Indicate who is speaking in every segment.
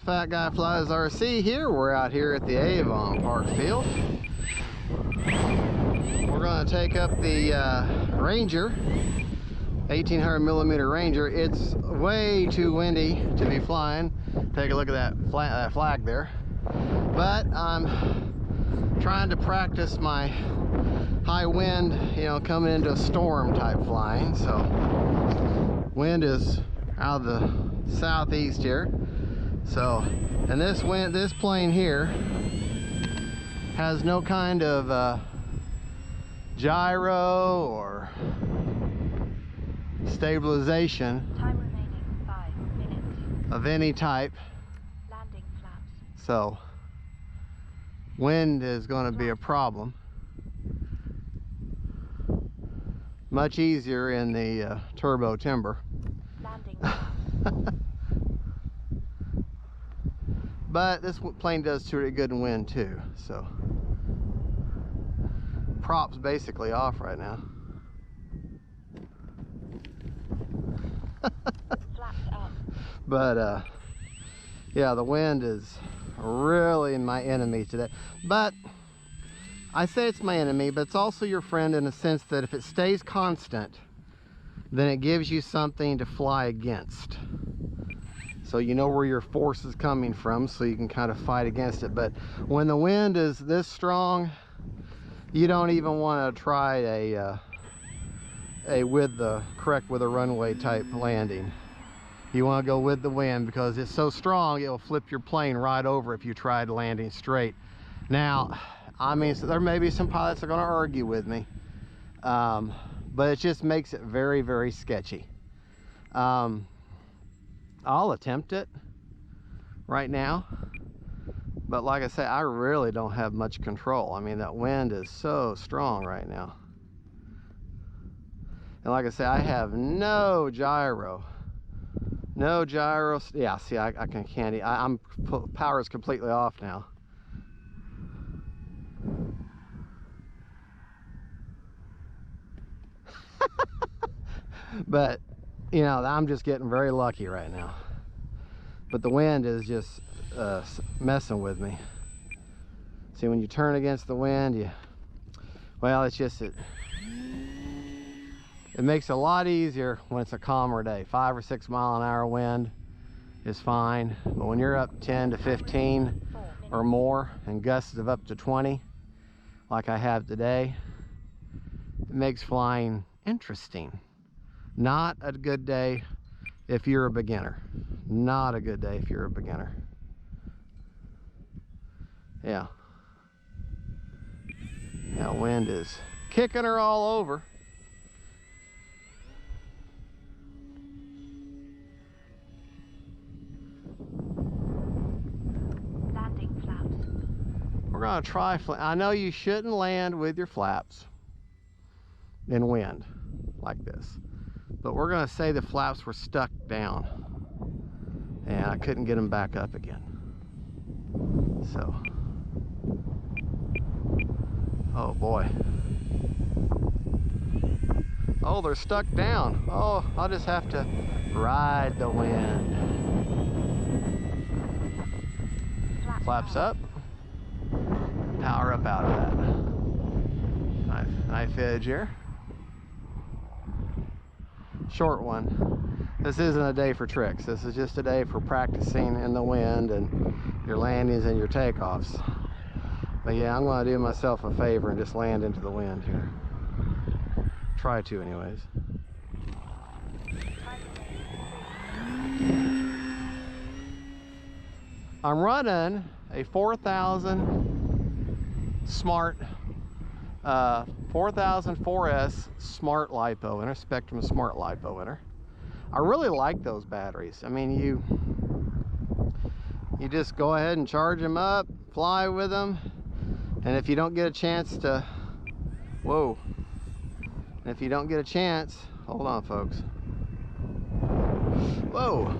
Speaker 1: Fat Guy Flies RC here. We're out here at the Avon Park Field. We're going to take up the Ranger, 1800 millimeter Ranger. It's way too windy to be flying. Take a look at that flag there. But I'm trying to practice my high wind, you know, coming into a storm type flying. So wind is out of the southeast here. So, and this plane here has no kind of gyro or stabilization.
Speaker 2: Time remaining 5 minutes.
Speaker 1: Of any type.
Speaker 2: Landing flaps.
Speaker 1: So wind is going to be a problem. Much easier in the turbo timber.
Speaker 2: Landing
Speaker 1: But this plane does pretty good in wind too, so props basically off right now.
Speaker 2: flaps up.
Speaker 1: But yeah, the wind is really my enemy today. But I say it's my enemy, but it's also your friend in a sense that if it stays constant, then it gives you something to fly against. So you know where your force is coming from, so you can kind of fight against it. But when the wind is this strong, you don't even want to try a with the runway type landing. You want to go with the wind because it's so strong it'll flip your plane right over if you tried landing straight. Now, I mean, so there may be some pilots that are going to argue with me, but it just makes it very, very sketchy. I'll attempt it right now, but like I say, I really don't have much control. I mean, that wind is so strong right now, and like I say, I have no gyro. Yeah, see, I can't. I'm power is completely off now. But you know, I'm just getting very lucky right now. But the wind is just messing with me. See, when you turn against the wind, well, it's just it makes it a lot easier when it's a calmer day. 5 or 6 mile an hour wind is fine, but when you're up 10 to 15 or more and gusts of up to 20 like I have today, it makes flying interesting. Not a good day if you're a beginner. Not a good day if you're a beginner. Yeah. Yeah, wind is kicking her all over.
Speaker 2: Landing flaps.
Speaker 1: We're going to try. I know you shouldn't land with your flaps in wind like this, but we're going to say the flaps were stuck down and I couldn't get them back up again. So, oh boy. Oh, they're stuck down. Oh, I'll just have to ride the wind. Flaps up. Power up out of that. Knife edge here. Short one. This isn't a day for tricks. This is just a day for practicing in the wind and your landings and your takeoffs. But yeah, I'm going to do myself a favor and just land into the wind here. Try to anyways. I'm running a 4000 Smart 4000 4S Smart LiPo in a Spectrum Smart LiPo in her. I really like those batteries. I mean, you just go ahead and charge them up, fly with them, and if you don't get a chance to, whoa, and if you don't get a chance, hold on folks, whoa,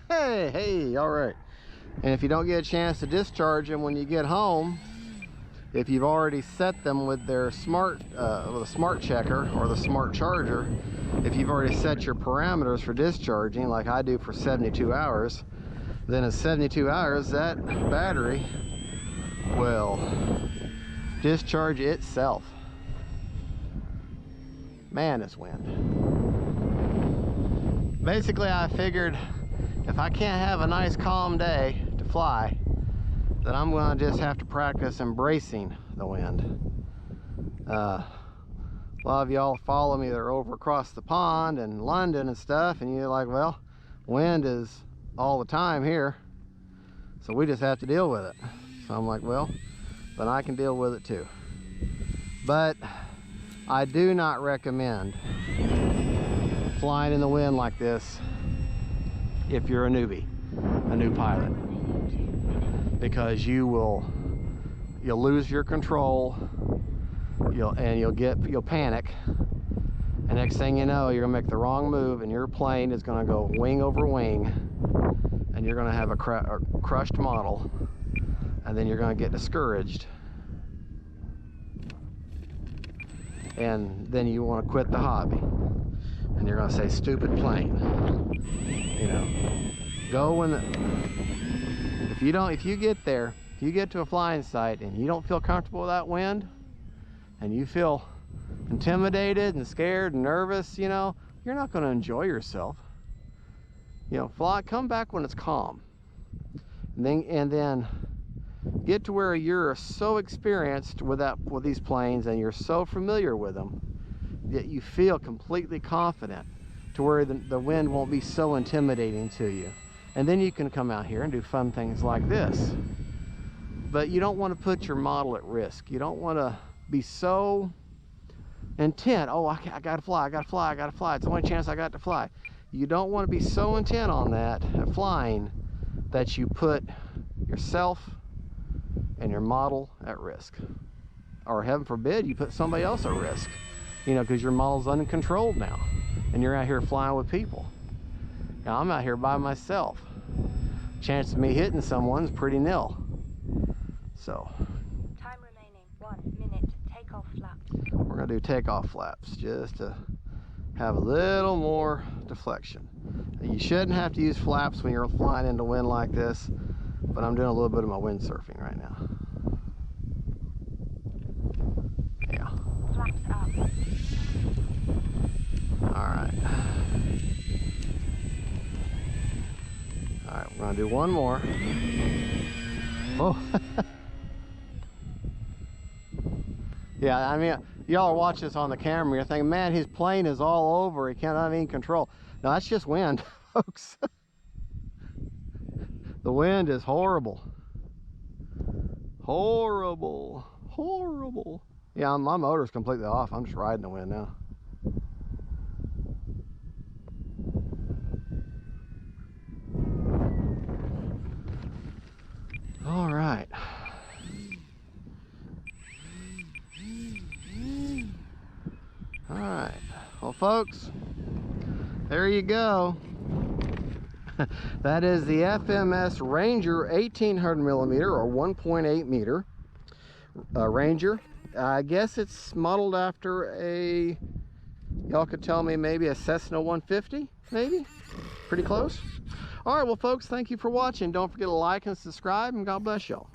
Speaker 1: hey, all right, and if you don't get a chance to discharge them when you get home, if you've already set them with their smart, with a smart checker or the smart charger, if you've already set your parameters for discharging, like I do for 72 hours, then in 72 hours, that battery will discharge itself. Man, this wind. Basically, I figured if I can't have a nice calm day to fly, then I'm gonna just have to practice embracing the wind. A lot of y'all follow me, they're over across the pond in London and stuff, and you're like, well, wind is all the time here, so we just have to deal with it. So I'm like, well, then I can deal with it too. But I do not recommend flying in the wind like this if you're a newbie, a new pilot, because you'll lose your control, you'll panic, and next thing you know, you're gonna make the wrong move and your plane is gonna go wing over wing, and you're gonna have a crushed model, and then you're gonna get discouraged, and then you want to quit the hobby, and you're gonna say, stupid plane. You know, go when if you get there, if you get to a flying site and you don't feel comfortable with that wind, and you feel intimidated and scared and nervous, you know, you're not going to enjoy yourself. You know, come back when it's calm, and then get to where you're so experienced with these planes, and you're so familiar with them that you feel completely confident to where the wind won't be so intimidating to you. And then you can come out here and do fun things like this. But you don't want to put your model at risk. You don't want to be so intent, oh, I gotta fly, I gotta fly, I gotta fly, it's the only chance I got to fly. You don't want to be so intent on that, at flying, that you put yourself and your model at risk. Or heaven forbid, you put somebody else at risk, you know, because your model's uncontrolled now, and you're out here flying with people. Now, I'm out here by myself. Chance of me hitting someone's pretty nil. So,
Speaker 2: Time remaining 1 minute. Takeoff flaps.
Speaker 1: we're gonna do takeoff flaps just to have a little more deflection. You shouldn't have to use flaps when you're flying into wind like this, but I'm doing a little bit of my windsurfing right now. Yeah.
Speaker 2: Flaps up.
Speaker 1: Alright. Alright, we're gonna do one more. Oh. Yeah, I mean, y'all are watching this on the camera, you're thinking, man, his plane is all over, he can't have any control. No, that's just wind, folks. The wind is horrible. Horrible. Horrible. Yeah, my motor's completely off. I'm just riding the wind now. All right. All right. Well, folks, there you go. That is the FMS Ranger 1800 millimeter or 1.8 meter Ranger. I guess it's modeled after a, y'all could tell me, maybe a Cessna 150, maybe? Pretty close. All right, well, folks, thank you for watching. Don't forget to like and subscribe, and God bless y'all.